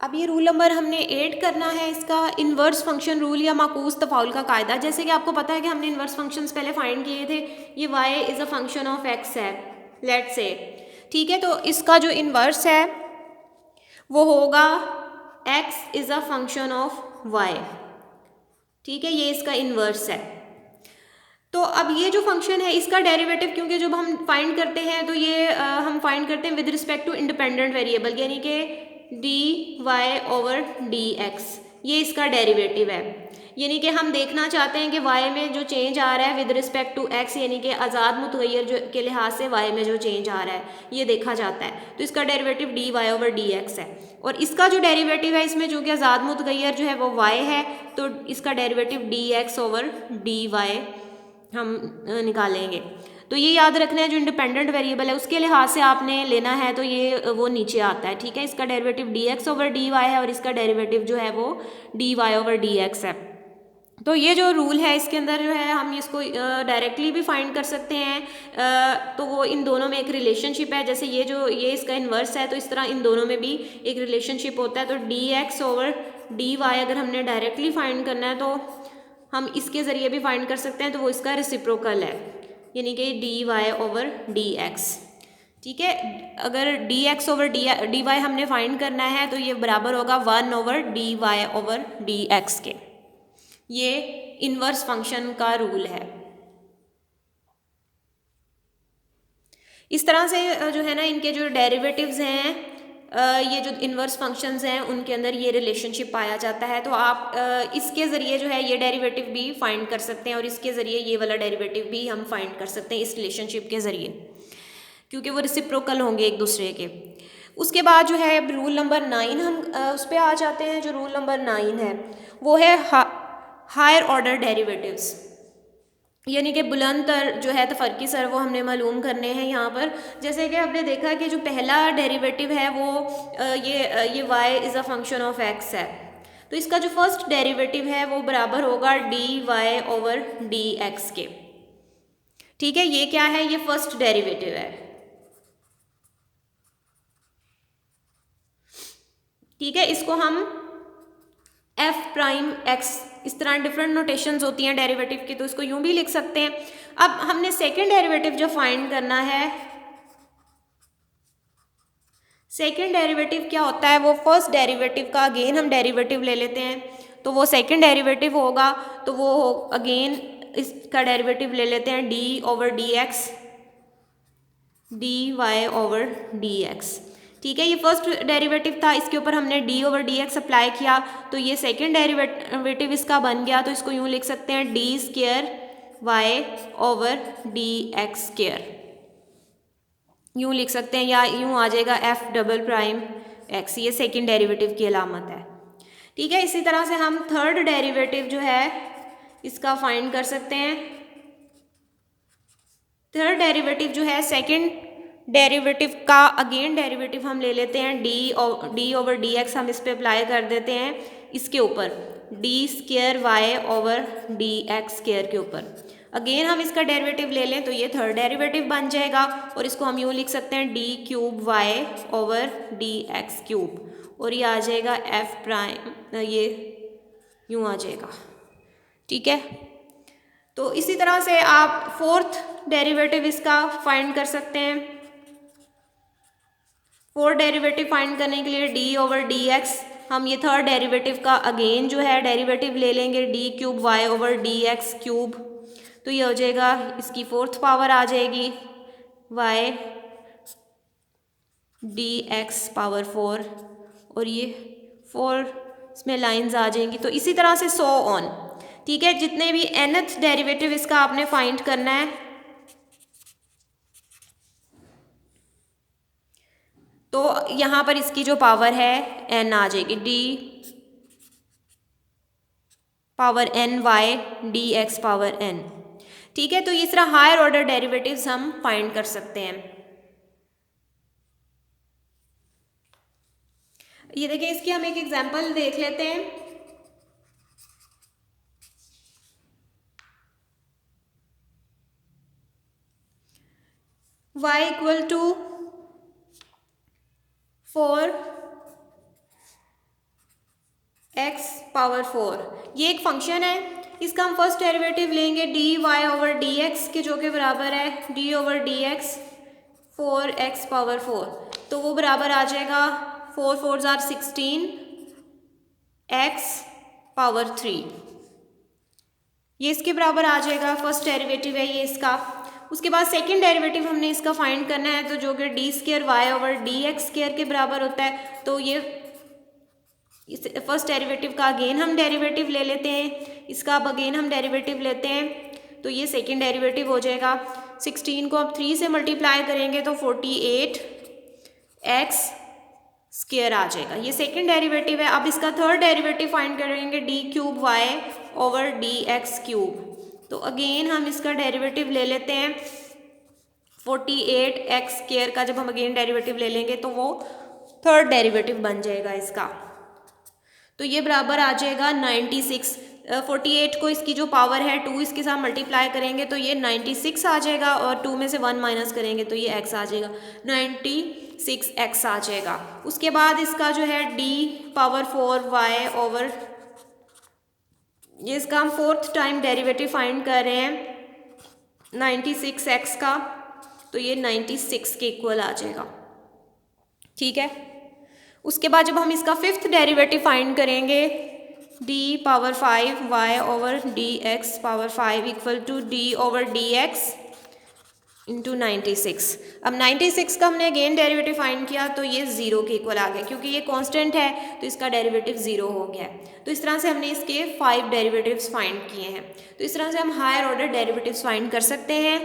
अब ये rule number हमने 8 करना है, इसका इन्वर्स फंक्शन रूल या माकूस तफाउल का कायदा। जैसे कि आपको पता है कि हमने इन्वर्स फंक्शंस पहले फाइंड किए थे। ये y is a function of x है, लेट्स से, ठीक है। तो इसका जो इन्वर्स है वो होगा x is a function of y, ठीक है, ये इसका इन्वर्स है। तो अब ये जो फंक्शन है इसका डेरिवेटिव, क्योंकि जब हम फाइंड करते हैं तो ये हम फाइंड करते हैं with respect to independent variable, यानी कि d y over d x, ये इसका डेरिवेटिव है। यानी कि हम देखना चाहते हैं कि y में जो चेंज आ रहा है विद रिस्पेक्ट टू x, यानी कि आज़ाद मुतगैर जो के लिहाज से y में जो चेंज आ रहा है ये देखा जाता है। तो इसका derivative d y over d x है, और इसका जो डेरिवेटिव है इसमें चूँकि आज़ाद मुतगैर जो है वो y है, तो इसका derivative d x over d y हम निकालेंगे। तो ये याद रखना है, जो इंडिपेंडेंट वेरिएबल है उसके लिहाज से आपने लेना है, तो ये वो नीचे आता है, ठीक है। इसका derivative d x over d y है और इसका डेरिवेटिव जो है वो d y over d x है। तो ये जो रूल है इसके अंदर जो है हम इसको डायरेक्टली भी फाइंड कर सकते हैं। तो वो इन दोनों में एक रिलेशनशिप है, जैसे ये इसका इन्वर्स है, तो इस तरह इन दोनों में भी एक रिलेशनशिप होता है। तो d x over d y अगर हमने डायरेक्टली फाइंड करना है तो हम इसके ज़रिए भी फाइंड कर सकते हैं, तो वो इसका रेसिप्रोकल है, यानी कि d y over d x, ठीक है। अगर d x over d y हमने फाइंड करना है तो ये बराबर होगा 1 over d y over d x के। ये इन्वर्स फंक्शन का रूल है। इस तरह से जो है ना इनके जो डेरिवेटिव्स हैं, ये जो इन्वर्स फंक्शंस हैं उनके अंदर ये रिलेशनशिप पाया जाता है। तो आप इसके ज़रिए जो है ये डेरिवेटिव भी फाइंड कर सकते हैं और इसके ज़रिए ये वाला डेरिवेटिव भी हम फाइंड कर सकते हैं इस रिलेशनशिप के ज़रिए, क्योंकि वो रेसिप्रोकल होंगे एक दूसरे के। उसके बाद जो है रूल नंबर 9 हम उस पर आ जाते हैं। जो रूल नंबर 9 है वो है हायर ऑर्डर डेरिवेटिव्स, यानी कि बुलंदतर जो है तफरकी सर वो हमने मालूम करने हैं यहाँ पर। जैसे कि आपने देखा कि जो पहला डेरिवेटिव है वो ये y is a function of x है, तो इसका जो फर्स्ट डेरिवेटिव है वो बराबर होगा d y over d x के, ठीक है। ये क्या है, ये फर्स्ट डेरिवेटिव है, ठीक है। इसको हम f प्राइम x, इस तरह डिफरेंट नोटेशंस होती हैं डेरिवेटिव की, तो इसको यूं भी लिख सकते हैं। अब हमने सेकंड डेरिवेटिव जो फाइंड करना है, सेकंड डेरिवेटिव क्या होता है, वो फर्स्ट डेरिवेटिव का अगेन हम डेरिवेटिव ले लेते हैं, तो वो सेकंड डेरिवेटिव होगा। तो वो अगेन इसका डेरिवेटिव ले लेते हैं d over d x, d y over d x, ठीक है। ये फर्स्ट डेरिवेटिव था, इसके ऊपर हमने d over d x apply किया, तो ये सेकंड डेरिवेटिव इसका बन गया। तो इसको यूँ लिख सकते हैं d square y over d x square, यूँ लिख सकते हैं, या यूँ आ जाएगा एफ डबल प्राइम एक्स, ये सेकंड डेरिवेटिव की अलामत है, ठीक है। इसी तरह से हम थर्ड डेरिवेटिव जो है इसका फाइंड कर सकते हैं। थर्ड डेरिवेटिव जो है सेकंड डेरिवेटिव का अगेन डेरिवेटिव हम ले लेते हैं डी ओवर डी एक्स, हम इस पर अप्लाई कर देते हैं इसके ऊपर d square y over d x square के ऊपर। अगेन हम इसका डेरिवेटिव ले लें तो ये थर्ड डेरिवेटिव बन जाएगा, और इसको हम यूँ लिख सकते हैं d cube y over d x cube, और ये आ जाएगा एफ प्राइम, ये यूँ आ जाएगा, ठीक है। तो इसी तरह से आप फोर्थ डेरिवेटिव इसका फाइंड कर सकते हैं। फोर्थ डेरिवेटिव फाइंड करने के लिए डी ओवर डी एक्स, हम ये थर्ड डेरिवेटिव का अगेन जो है डेरिवेटिव ले लेंगे d cube y over d x cube, तो ये हो जाएगा, इसकी फोर्थ पावर आ जाएगी वाई डी एक्स पावर 4, और ये 4 इसमें लाइंस आ जाएंगी। तो इसी तरह से सो ऑन, ठीक है। जितने भी nth डेरिवेटिव इसका आपने फाइंड करना है, तो यहाँ पर इसकी जो पावर है n आ जाएगी, d power n y d x power n, ठीक है। तो इस तरह हायर ऑर्डर डेरिवेटिव्स हम फाइंड कर सकते हैं। ये देखिए, इसकी हम एक एग्जांपल देख लेते हैं। y equal to 4 x power 4। ये एक फंक्शन है, इसका हम फर्स्ट डेरिवेटिव लेंगे d y over d x के, जो कि बराबर है d over d x 4x power 4। तो वो बराबर आ जाएगा 4 4s are 16 x पावर 3। ये इसके बराबर आ जाएगा, फर्स्ट डेरिवेटिव है ये इसका। उसके बाद सेकंड डेरिवेटिव हमने इसका फाइंड करना है, तो जो कि d square y over d x square के बराबर होता है। तो ये फर्स्ट डेरिवेटिव का अगेन हम डेरिवेटिव ले लेते हैं, इसका अब अगेन हम डेरिवेटिव लेते हैं, तो ये सेकंड डेरिवेटिव हो जाएगा। 16 को अब 3 से मल्टीप्लाई करेंगे तो 48 एक्स स्क्वायर आ जाएगा, ये सेकंड डेरिवेटिव है। अब इसका थर्ड डेरिवेटिव फाइंड करेंगे d cube y over d x cube. तो अगेन हम इसका डेरिवेटिव ले लेते हैं 48 एक्स स्क्वायर का, जब हम अगेन डेरिवेटिव ले लेंगे तो वो थर्ड डेरिवेटिव बन जाएगा इसका। तो ये बराबर आ जाएगा 96। 48 को इसकी जो पावर है 2 इसके साथ मल्टीप्लाई करेंगे तो ये 96 आ जाएगा, और 2 में से 1 माइनस करेंगे तो ये x आ जाएगा, 96x आ जाएगा। उसके बाद इसका जो है d पावर 4 y ओवर, ये इसका हम फोर्थ टाइम डेरिवेटिव फाइंड कर रहे हैं 96x का, तो ये 96 के इक्वल आ जाएगा, ठीक है। उसके बाद जब हम इसका फिफ्थ डेरिवेटिव फाइंड करेंगे d power 5 y over d x power 5 equal to d over d x into 96। अब 96 का हमने अगेन डेरिवेटिव फाइंड किया तो ये 0 के इक्वल आ गया, क्योंकि ये कांस्टेंट है तो इसका डेरिवेटिव 0 हो गया है। तो इस तरह से हमने इसके 5 डेरिवेटिव्स फाइंड किए हैं। तो इस तरह से हम हायर ऑर्डर डेरिवेटिव्स फाइंड कर सकते हैं।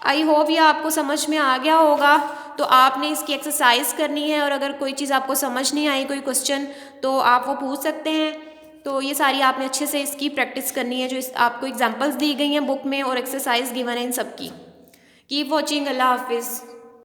आई होप ये आपको समझ में आ गया होगा। तो आपने इसकी एक्सरसाइज करनी है, और अगर कोई चीज़ आपको समझ नहीं आई, कोई क्वेश्चन, तो आप वो पूछ सकते हैं। तो ये सारी आपने अच्छे से इसकी प्रैक्टिस करनी है, जो आपको एग्जांपल्स दी गई हैं बुक में और एक्सरसाइज गिवन है इन सब की। कीप वॉचिंग, अल्लाह हाफिज़।